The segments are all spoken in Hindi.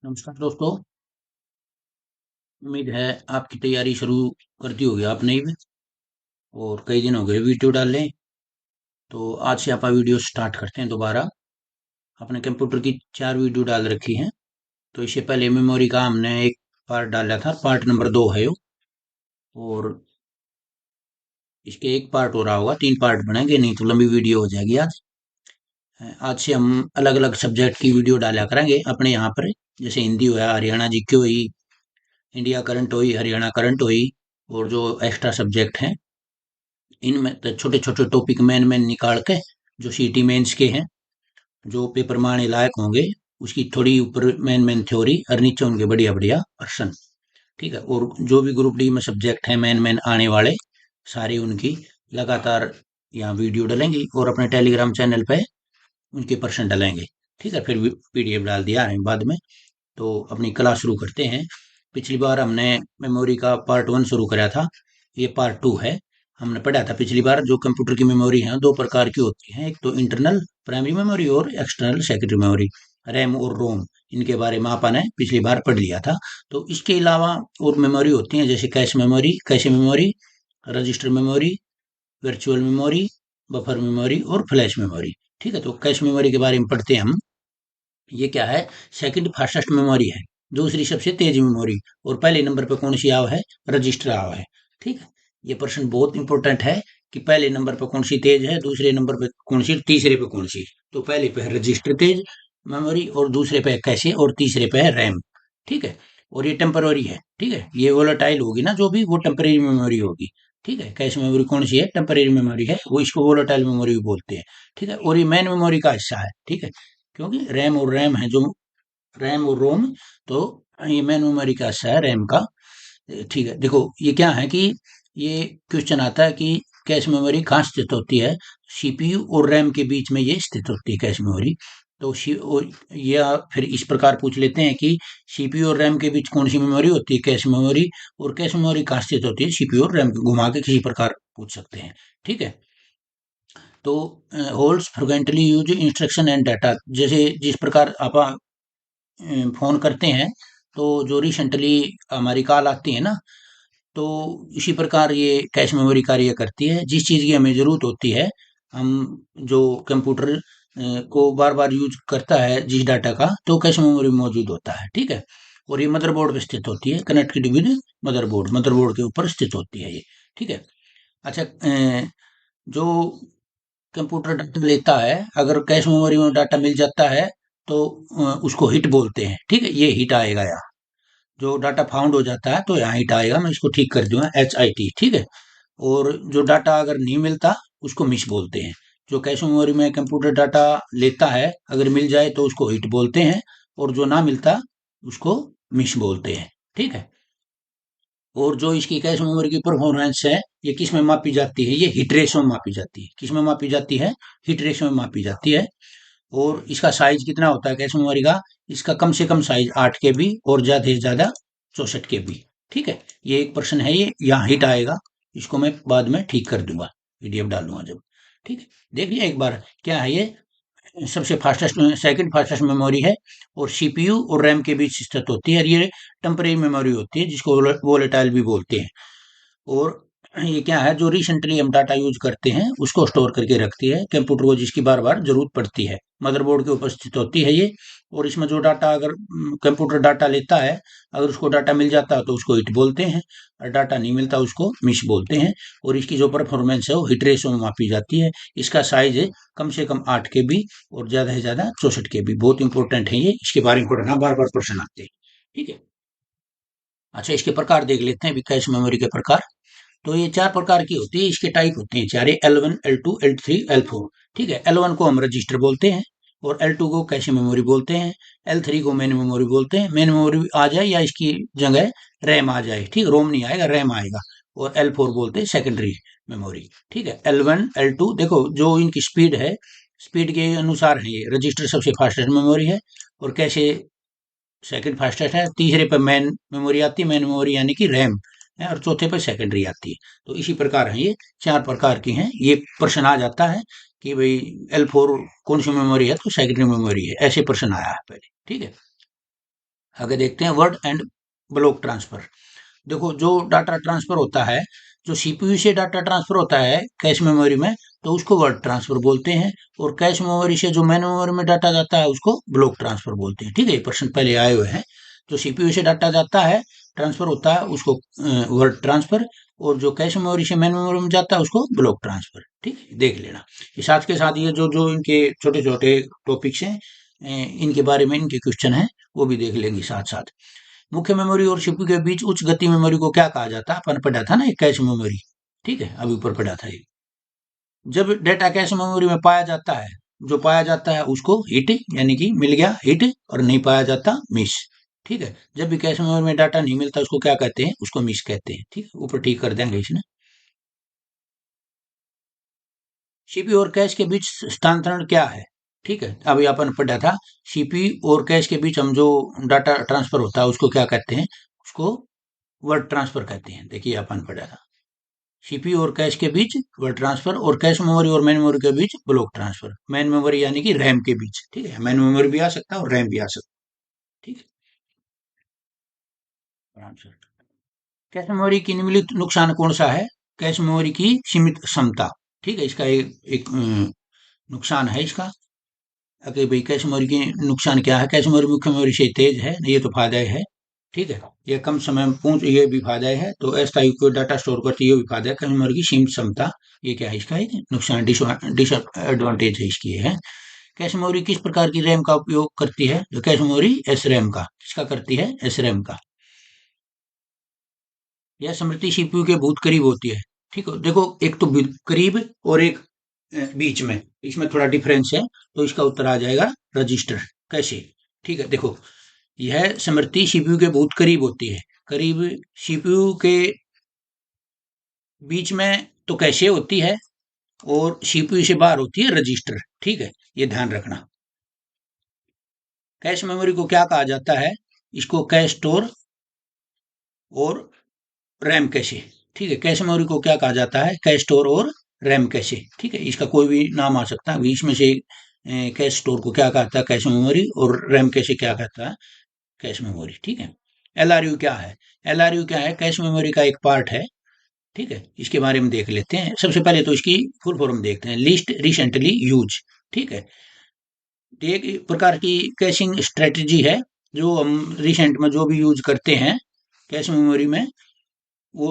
नमस्कार दोस्तों। उम्मीद है आपकी तैयारी शुरू कर दी होगी आपने भी। और कई दिन हो गए वीडियो डाले। तो आज से आप वीडियो स्टार्ट करते हैं दोबारा। अपने कंप्यूटर की 4 वीडियो डाल रखी हैं। तो इससे पहले मेमोरी का हमने एक पार्ट डाला था, पार्ट नंबर 2 है वो। और इसके एक पार्ट हो रहा होगा, 3 पार्ट बनेंगे, नहीं तो लंबी वीडियो हो जाएगी आज। आज से हम अलग अलग सब्जेक्ट की वीडियो डाला करेंगे अपने यहाँ पर। जैसे हिंदी हुआ, हरियाणा जीके हुई, इंडिया करंट हुई, हरियाणा करंट हुई। और जो एक्स्ट्रा सब्जेक्ट हैं इनमें तो छोटे छोटे टॉपिक मेन मेन निकाल के, जो सीटी मेंस के हैं, जो पेपर में आने लायक होंगे, उसकी थोड़ी ऊपर मेन मेन थ्योरी और नीचे उनके बढ़िया बढ़िया प्रश्न। ठीक है। और जो भी ग्रुप डी में सब्जेक्ट है मेन मेन आने वाले, सारी उनकी लगातार यहाँ वीडियो डलेंगी और अपने टेलीग्राम चैनल पे उनके प्रश्न डलेंगे। ठीक है। फिर पीडीएफ डाल दिया है बाद में। तो अपनी क्लास शुरू करते हैं। पिछली बार हमने मेमोरी का पार्ट 1 शुरू करा था। ये पार्ट 2 है। हमने पढ़ा था पिछली बार जो कंप्यूटर की मेमोरी है 2 प्रकार की होती है, एक तो इंटरनल प्राइमरी मेमोरी और एक्सटर्नल सेकेंडरी मेमोरी, रैम और रोम। इनके बारे में आपने पिछली बार पढ़ लिया था। तो इसके अलावा और मेमोरी होती है, जैसे cache memory, register memory, virtual memory, buffer memory और फ्लैश मेमोरी। ठीक है। तो कैश मेमोरी के बारे में पढ़ते हैं हम। ये क्या है? सेकंड फास्टेस्ट मेमोरी है, दूसरी सबसे तेज मेमोरी। और पहले नंबर पे कौन सी आव है? रजिस्टर आव है। ठीक है। ये प्रश्न बहुत इंपॉर्टेंट है कि पहले नंबर पे कौन सी तेज है, दूसरे नंबर पे कौन सी, तीसरे पे कौन सी। तो पहले पे है रजिस्टर तेज मेमोरी, और दूसरे पे है कैशे, और तीसरे पे है रैम। ठीक है। और ये टेम्पररी है। ठीक है। ये वोलेटाइल होगी ना जो भी, वो टेम्पररी मेमोरी होगी। ठीक है। कैश मेमोरी कौन सी है? टेम्पररी मेमोरी है, वो इसको वोलेटाइल मेमोरी भी बोलते हैं। ठीक है। और ये मेन मेमोरी का हिस्सा है। ठीक है। क्योंकि रैम और रैम है जो, रैम और रोम, तो ये मेन मेमोरी का हिस्सा है रैम का। ठीक है। देखो ये क्या है कि ये क्वेश्चन आता है कि कैश मेमोरी कहाँ स्थित होती है? सीपीयू और रैम के बीच में ये स्थित होती है कैश मेमोरी। तो और या फिर इस प्रकार पूछ लेते हैं कि सीपीयू और रैम के बीच कौन सी मेमोरी होती है? Cache memory. और कैश मेमोरी कहाँ स्थित होती है? सीपीयू और रैम, घुमा के किसी प्रकार पूछ सकते हैं। ठीक है। तो holds frequently use instruction and data, जैसे जिस प्रकार आप फ़ोन करते हैं, तो जो रिसेंटली हमारी कॉल आती है ना, तो इसी प्रकार ये कैश मेमोरी कार्य करती है। जिस चीज़ की हमें ज़रूरत होती है, हम जो कंप्यूटर को बार बार यूज करता है जिस डाटा का, तो कैश मेमोरी में मौजूद होता है। ठीक है। और ये मदरबोर्ड पे स्थित होती है, कनेक्टेड विद मदरबोर्ड, मदरबोर्ड के ऊपर स्थित होती है ये। ठीक है। अच्छा, जो कंप्यूटर डाटा लेता है, अगर कैश मेमोरी में डाटा मिल जाता है, तो उसको हिट बोलते हैं। ठीक है। ये हिट आएगा यहाँ। जो डाटा फाउंड हो जाता है तो यहाँ हिट आएगा, मैं इसको ठीक कर दूंगा, HIT। ठीक है। और जो डाटा अगर नहीं मिलता, उसको मिस बोलते हैं। जो कैश मेमोरी में कंप्यूटर डाटा लेता है, अगर मिल जाए तो उसको हिट बोलते हैं, और जो ना मिलता उसको मिस बोलते हैं। ठीक है। और जो इसकी कैश मेमोरी की परफॉर्मेंस है, ये किस में मापी जाती है? ये हिट रेशो में मापी जाती है। किस में मापी जाती है? हिट रेशो में मापी जाती है। और इसका साइज कितना होता है कैश मेमोरी का? इसका कम से कम साइज 8 KB और ज्यादा से ज्यादा 64 KB। ठीक है। ये एक प्रश्न है, ये यहाँ हिट आएगा। इसको मैं बाद में ठीक कर दूंगा, पीडीएफ डालूंगा जब। ठीक है। देख लिया एक बार क्या है ये? सबसे फास्टेस्ट, सेकंड फास्टेस्ट मेमोरी है। और सीपीयू और रैम के बीच स्थित होती है, और ये टेम्परेरी मेमोरी होती है, जिसको वोलेटाइल भी बोलते हैं। और ये क्या है? जो रिसेंटली हम डाटा यूज करते हैं उसको स्टोर करके रखती है कंप्यूटर को, जिसकी बार बार जरूरत पड़ती है। मदरबोर्ड के ऊपर स्थित होती है ये। और इसमें जो डाटा, अगर कंप्यूटर डाटा लेता है, अगर उसको डाटा मिल जाता है तो उसको हिट बोलते हैं, और डाटा नहीं मिलता उसको मिस बोलते हैं। और इसकी जो परफॉर्मेंस है वो हिट रेशो में मापी जाती है। इसका साइज है कम से कम 8 KB और ज्यादा से ज्यादा 64 KB। बहुत इंपॉर्टेंट है ये, इसके बारे में पढ़ना, बार बार प्रश्न आते हैं। ठीक है। अच्छा, इसके प्रकार देख लेते हैं, कैश मेमोरी के प्रकार। तो ये 4 प्रकार की होती है, इसके टाइप होते हैं 4, L1, L2, L3, L4। ठीक है। L1 को हम रजिस्टर बोलते हैं, और L2 को कैश मेमोरी बोलते हैं, L3 को मेन मेमोरी बोलते हैं। मेन मेमोरी आ जाए या इसकी जगह रैम आ जाए, ठीक, रोम नहीं आएगा, रैम आएगा। और L4 बोलते हैं सेकेंडरी मेमोरी। ठीक है। L1, L2, देखो जो इनकी स्पीड है, स्पीड के अनुसार है ये। रजिस्टर सबसे फास्टेस्ट मेमोरी है, और कैशे सेकंड फास्टेस्ट है, तीसरे पे मेन मेमोरी आती है, मेन मेमोरी यानी कि रैम है, और चौथे पे सेकेंडरी आती है। तो इसी प्रकार है ये, 4 प्रकार की हैं। ये प्रश्न आ जाता है कि भाई L4 कौन सी मेमोरी है? तो सेकेंडरी मेमोरी है, ऐसे प्रश्न आया है पहले। ठीक है। आगे देखते हैं वर्ड एंड ब्लॉक ट्रांसफर। देखो जो डाटा ट्रांसफर होता है, जो सीपीयू से डाटा ट्रांसफर होता है कैश मेमोरी में, तो उसको वर्ड ट्रांसफर बोलते हैं। और कैश मेमोरी से जो मेन मेमोरी में डाटा जाता है उसको ब्लॉक ट्रांसफर बोलते हैं। ठीक है, ये प्रश्न पहले आए हुए हैं। जो सीपीयू से डाटा जाता है, ट्रांसफर होता है, उसको वर्ड ट्रांसफर। और जो कैश मेमोरी से मेन मेमोरी में जाता है उसको ब्लॉक ट्रांसफर। ठीक है, देख लेना। ये साथ के साथ ये जो जो इनके छोटे छोटे टॉपिक्स हैं, इनके बारे में इनके क्वेश्चन हैं, वो भी देख लेंगे साथ साथ। मुख्य मेमोरी और सीपीयू के बीच उच्च गति मेमोरी को क्या कहा जाता है? अपन पढ़ा था ना, एक कैश मेमोरी। ठीक है, अभी ऊपर पढ़ा था ये। जब डेटा कैश मेमोरी में पाया जाता है, जो पाया जाता है उसको हिट, यानी कि मिल गया हिट, और नहीं पाया जाता मिस। ठीक है, जब भी कैश मेमोरी में डाटा नहीं मिलता उसको क्या कहते हैं? उसको मिस कहते हैं। ठीक है, ऊपर ठीक कर देंगे इसने। सीपीयू और कैश के बीच स्थानांतरण क्या है? ठीक है, अभी अपन पढ़ा था। सीपीयू और कैश के बीच हम जो डाटा ट्रांसफर होता है उसको क्या कहते हैं? उसको वर्ड ट्रांसफर कहते हैं। देखिए अपन पढ़ा था, सीपीयू और कैश के बीच वर्ड ट्रांसफर, और कैश मेमोरी और मेन मेमोरी के बीच ब्लॉक ट्रांसफर। मेन मेमोरी यानी कि रैम के बीच। ठीक है, मेन मेमोरी भी आ सकता है और रैम भी आ सकता है। ठीक है, आंसर। कैश मेमोरी की निम्नलिखित नुकसान कौन सा है? कैश मेमोरी की सीमित क्षमता। ठीक है, इसका एक नुकसान है इसका। अगर भाई कैश मेमोरी की नुकसान क्या है? कैश मेमोरी मुख्य मेमोरी से तेज है, ये तो फायदा है। ठीक है, ये कम समय में पहुंच, ये भी फायदा है। तो अस्थायी को डाटा स्टोर करती है, ये भी फायदा है। कैश मेमोरी की सीमित क्षमता, ये क्या है? इसका एक नुकसान, डिसएडवांटेज है इसकी, ये है। कैश मेमोरी किस प्रकार की रैम का उपयोग करती है? जो कैश मेमोरी एस रैम का, किसका करती है? एस रैम का। यह स्मृति सीपीयू के बहुत करीब होती है। ठीक है, देखो एक तो करीब और एक बीच में, इसमें थोड़ा डिफरेंस है। तो इसका उत्तर आ जाएगा रजिस्टर। कैसे? ठीक है, देखो यह स्मृति सीपीयू के बहुत करीब होती है। करीब सीपीयू के बीच में तो कैशे होती है, और सीपीयू से बाहर होती है रजिस्टर। ठीक है, ये ध्यान रखना। कैश मेमोरी को क्या कहा जाता है? इसको कैश स्टोर और रैम कैशे। ठीक है, कैश मेमोरी को क्या कहा जाता है? कैश स्टोर और रैम कैशे। ठीक है, इसका कोई भी नाम आ सकता है। बीच में से कैश स्टोर को क्या कहता है? Cache memory. और रैम कैशे क्या कहता है? Cache memory. ठीक है, एलआरयू क्या है? एलआरयू क्या है? कैश मेमोरी का एक पार्ट है। ठीक है, इसके बारे में देख लेते हैं। सबसे पहले तो इसकी फुल फॉर्म देखते हैं, लिस्ट रिसेंटली यूज। ठीक है, एक प्रकार की कैशिंग स्ट्रेटजी है, जो हम रिसेंट में जो भी यूज करते हैं कैश मेमोरी में, वो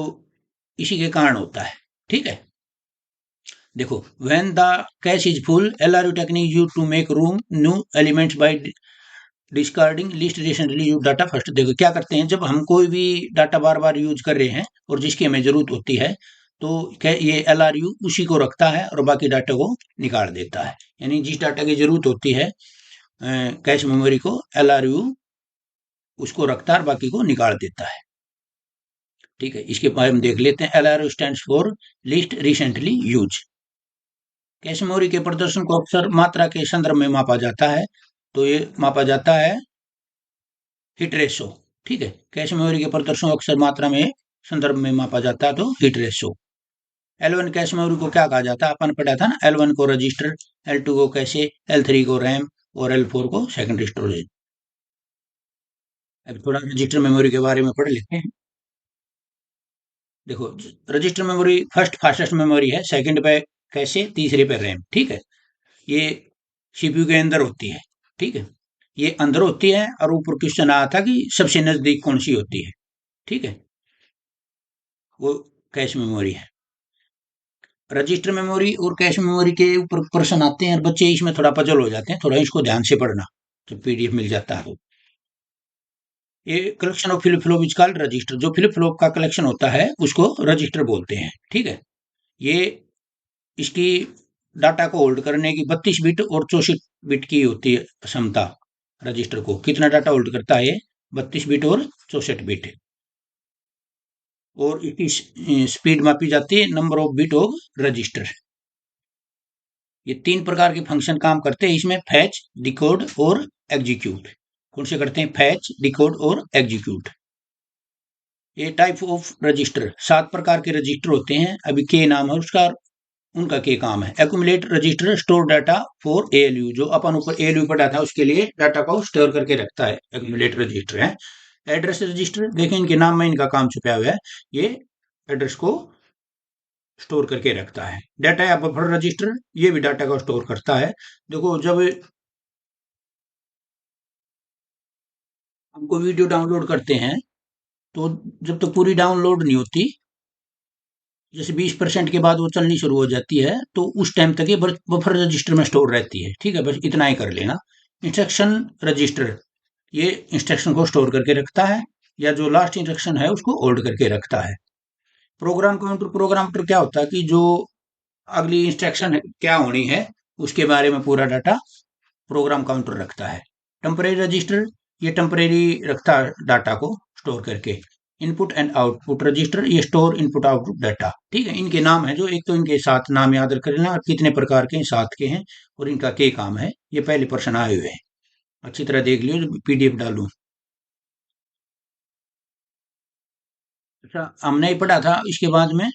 इसी के कारण होता है। ठीक है, देखो when the cache is full, LRU technique use to make room new elements by discarding least recently use data first. देखो क्या करते हैं, जब हम कोई भी डाटा बार बार यूज कर रहे हैं और जिसकी हमें जरूरत होती है, तो ये एलआरयू उसी को रखता है और बाकी डाटा को निकाल देता है। यानी जिस डाटा की जरूरत होती है कैश मेमोरी को, एलआरयू उसको रखता है और बाकी को निकाल देता है। ठीक है, इसके बारे में देख लेते हैं। LRU stands for list recently use. Cache memory के प्रदर्शन को अक्सर मात्रा के संदर्भ में मापा जाता है। तो ये मापा जाता है हिट रेशो। ठीक है, कैश मेमोरी के प्रदर्शन को अक्सर मात्रा में संदर्भ में मापा जाता है, तो hit ratio. L1 cache memory को क्या कहा जाता है? अपन पढ़ा था ना, L1 को रजिस्टर, L2 को कैशे, L3 को रैम, और L4 को सेकेंडरी स्टोरेज। अब थोड़ा रजिस्टर मेमोरी के बारे में पढ़ लेते हैं। देखो register memory first fastest memory है, सेकंड पे कैशे, तीसरे पे रैम। ठीक है, ये सीपीयू के अंदर होती है। ठीक है, ये अंदर होती है। और ऊपर क्वेश्चन आया था कि सबसे नजदीक कौन सी होती है? ठीक है, वो कैश मेमोरी है। रजिस्टर मेमोरी और कैश मेमोरी के ऊपर प्रश्न आते हैं और बच्चे इसमें थोड़ा पजल हो जाते हैं। थोड़ा इसको ध्यान से पढ़ना, जब पीडीएफ मिल जाता है तो। ये collection of flip flop is called register. जो फ्लिप फ्लॉप का कलेक्शन होता है उसको रजिस्टर बोलते हैं। ठीक है, ये इसकी डाटा को होल्ड करने की 32 बिट और 64 बिट की होती है क्षमता। रजिस्टर को कितना डाटा होल्ड करता है? 32 बिट और 64 बिट। और इसकी स्पीड मापी जाती है number of bit of register. ये 3 प्रकार के फंक्शन काम करते हैं इसमें, फैच, डिकोड और एग्जीक्यूट। कौन से करते हैं? फैच, डिकोड और एग्जीक्यूट। ये टाइप ऑफ रजिस्टर, 7 प्रकार के रजिस्टर होते हैं। अभी के नाम है उसका, उनका क्या काम है? Accumulate register store data for ALU, जो अपन ऊपर एएलयू पढ़ा था उसके लिए डाटा को स्टोर करके रखता है, एक्यूमुलेट रजिस्टर है। एड्रेस रजिस्टर, देखें इनके नाम में इनका काम छुपा हुआ है, ये एड्रेस को स्टोर करके रखता है। डाटा या बफर रजिस्टर, ये भी डाटा को स्टोर करता है। देखो, जब हमको वीडियो डाउनलोड करते हैं, तो जब तक पूरी डाउनलोड नहीं होती, जैसे 20% के बाद वो चलनी शुरू हो जाती है, तो उस टाइम तक ये बफर रजिस्टर में स्टोर रहती है। ठीक है, बस इतना ही कर लेना। इंस्ट्रक्शन रजिस्टर, ये इंस्ट्रक्शन को स्टोर करके रखता है, या जो लास्ट इंस्ट्रक्शन है उसको होल्ड करके रखता है। प्रोग्राम काउंटर क्या होता है कि जो अगली इंस्ट्रक्शन क्या होनी है उसके बारे में पूरा डाटा प्रोग्राम काउंटर रखता है। टेम्परेरी रजिस्टर, ये टेम्परेरी रखता है डाटा को स्टोर करके। इनपुट एंड आउटपुट रजिस्टर, ये स्टोर इनपुट आउटपुट डाटा। ठीक है, इनके नाम है, जो एक तो इनके साथ नाम याद कर लेना, और कितने प्रकार के साथ के हैं और इनका क्या काम है, ये पहले प्रश्न आए हुए हैं। अच्छी तरह देख लियो, पीडीएफ डालूं। अच्छा, हमने ही पढ़ा था इसके बाद में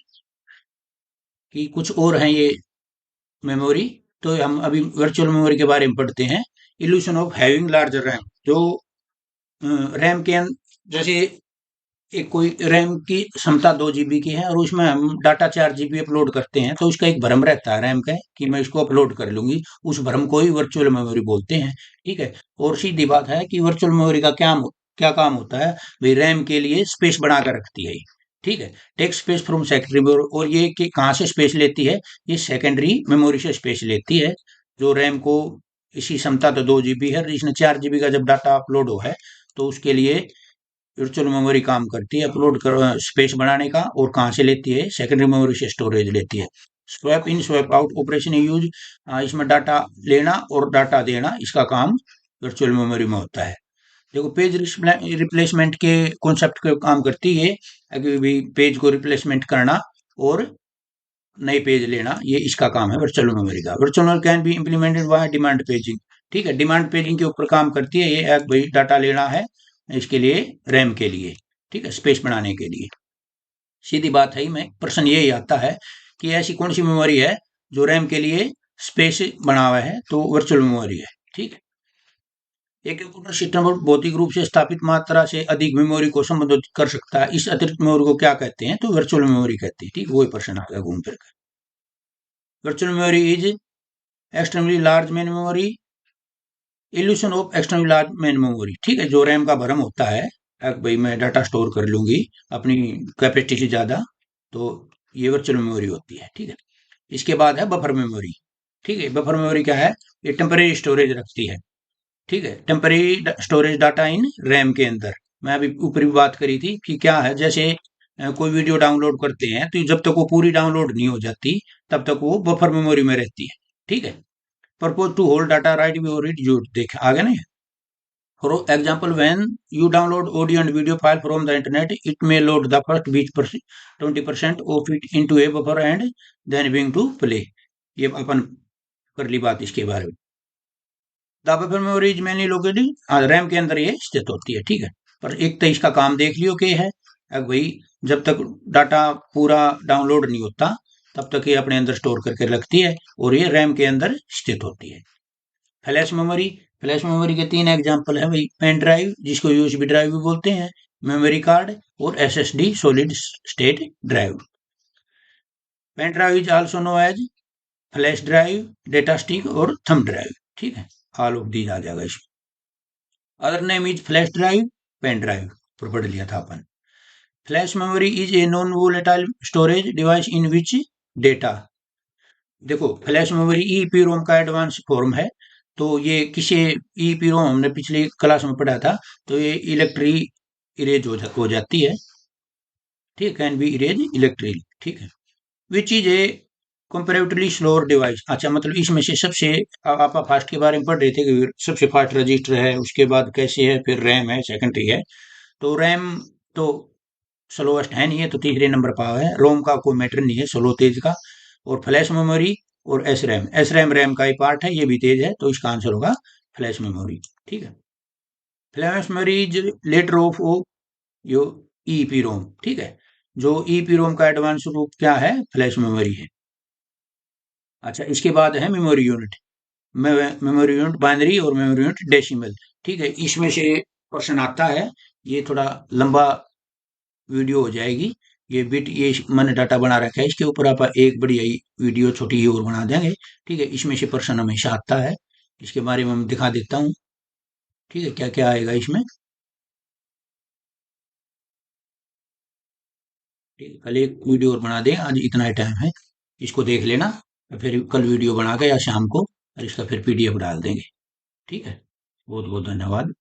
कि कुछ और हैं ये मेमोरी, तो हम अभी वर्चुअल मेमोरी के बारे में पढ़ते हैं। Evolution of having larger RAM, जो रैम के जैसे एक कोई रैम की क्षमता 2 GB की है और उसमें हम डाटा 4 GB अपलोड करते हैं, तो उसका एक भ्रम रहता है रैम का कि मैं इसको अपलोड कर लूंगी। उस भ्रम को ही वर्चुअल मेमोरी बोलते हैं। ठीक है, और सीधी बात है कि वर्चुअल मेमोरी का क्या क्या काम होता है भाई, रैम के लिए स्पेस बना कर रखती है ये। ठीक है, tech space from secondary memory, और ये कि कहाँ से स्पेस लेती है, ये सेकेंडरी मेमोरी से स्पेस लेती है। जो रैम को इसी क्षमता तो 2 GB है, इसने 4 GB का जब डाटा अपलोड हो है, तो उसके लिए वर्चुअल मेमोरी काम करती है अपलोड कर स्पेस बनाने का। और कहाँ से लेती है, सेकेंडरी मेमोरी से स्टोरेज लेती है। Swap in swap out operation use, इसमें डाटा लेना और डाटा देना, इसका काम वर्चुअल मेमोरी में होता है। देखो, पेज रिप्लेसमेंट के कॉन्सेप्ट के काम करती है, कि भी पेज को रिप्लेसमेंट करना और नए पेज लेना, ये इसका काम है वर्चुअल मेमोरी का। Virtual memory can be implemented by demand paging. ठीक है, डिमांड पेजिंग के ऊपर काम करती है ये, एक भाई डाटा लेना है इसके लिए, रैम के लिए। ठीक है, स्पेस बनाने के लिए। सीधी बात है, में प्रश्न यही आता है कि ऐसी कौन सी मेमोरी है जो रैम के लिए स्पेस बना हुआ है, तो वर्चुअल मेमोरी है। ठीक है, एक कंप्यूटर सिस्टम पर भौतिक रूप से स्थापित मात्रा से अधिक मेमोरी को संबोधित कर सकता है, इस अतिरिक्त मेमोरी को क्या कहते हैं, तो वर्चुअल मेमोरी कहते हैं। ठीक, वही प्रश्न आ गया घूम फिर कर। Virtual memory is extremely large main memory, evolution of external large main memory. ठीक है, जो रैम का भ्रम होता है, भाई मैं डाटा स्टोर कर लूंगी अपनी कैपेसिटी से ज्यादा, तो ये वर्चुअल मेमोरी होती है। ठीक है, इसके बाद है बफर मेमोरी। ठीक है, बफर मेमोरी क्या है, ये टेम्परेरी स्टोरेज रखती है। ठीक है, temporary storage data in RAM के अंदर। मैं अभी ऊपर भी बात करी थी कि क्या है, जैसे कोई वीडियो डाउनलोड करते हैं, तो जब तक वो पूरी डाउनलोड नहीं हो जाती, तब तक वो बफर मेमोरी में रहती है। ठीक है, purpose to hold data right before it used, देख आगे नहीं। For example, when you download audio and video file from the internet, it may load the first 20% of it into a buffer and then bring to play। ये अपन कर ली बात इसके बारे में। The buffer memory is mainly located, RAM के अंदर ये स्थित होती है। ठीक है, पर एक तो इसका काम देख लियो के है, अब भाई जब तक डाटा पूरा डाउनलोड नहीं होता, तब तक ये अपने अंदर स्टोर करके रखती है, और ये रैम के अंदर स्थित होती है। फ्लैश मेमोरी, फ्लैश मेमोरी के 3 एग्जाम्पल है भाई, पेन ड्राइव जिसको यूएसबी ड्राइव भी बोलते हैं, मेमोरी कार्ड और SSD solid state drive. Pen drive is also known as flash drive, data stick और थंब ड्राइव। ठीक है, ऑल ऑफ दीज आ जाएगा इसमें। Other name is flash drive, pen drive पर पढ़ लिया था अपन। Flash memory is a non volatile storage device in which data, देखो फ्लैश मेमोरी ईपी रोम का एडवांस फॉर्म है। तो ये किसे, ईपी रोम हमने पिछली क्लास में पढ़ा था, तो ये इलेक्ट्री इरेज हो जाती है। ठीक, कैन बी इरेज इलेक्ट्री। ठीक है, which is a comparatively slower device. अच्छा, मतलब इसमें से सबसे, आप फास्ट के बारे में पढ़ रहे थे कि सबसे फास्ट रजिस्टर है, उसके बाद कैसे है, फिर रैम है, सेकेंडरी है। तो रैम तो स्लोएस्ट है नहीं है, तो तीसरे नंबर पर है। रोम का कोई मैटर नहीं है स्लो तेज का। और फ्लैश मेमोरी और S RAM, S RAM RAM का ही पार्ट है, ये भी तेज है, तो इसका आंसर होगा फ्लैश मेमोरी। ठीक है, flash memory is later of O yo EP ROM. ठीक है, जो ईपी रोम का एडवांस रूप क्या है, फ्लैश मेमोरी है। अच्छा, इसके बाद है memory unit. Memory unit binary और मेमोरी यूनिट डेसिमल। ठीक है, इसमें से क्वेश्चन आता है। ये थोड़ा लंबा वीडियो हो जाएगी। ये बिट ये मैंने डाटा बना रखा है, इसके ऊपर आप एक बढ़िया ही वीडियो छोटी ही और बना देंगे। ठीक है, इसमें से प्रश्न हमेशा आता है। इसके बारे में हम दिखा देता हूँ। ठीक है, क्या क्या आएगा इसमें। ठीक है, कल एक वीडियो और बना दें, आज इतना ही टाइम है। इसको देख लेना, फिर कल वीडियो बना के या शाम को और इसका फिर पीडीएफ डाल देंगे। ठीक है, बहुत बहुत धन्यवाद।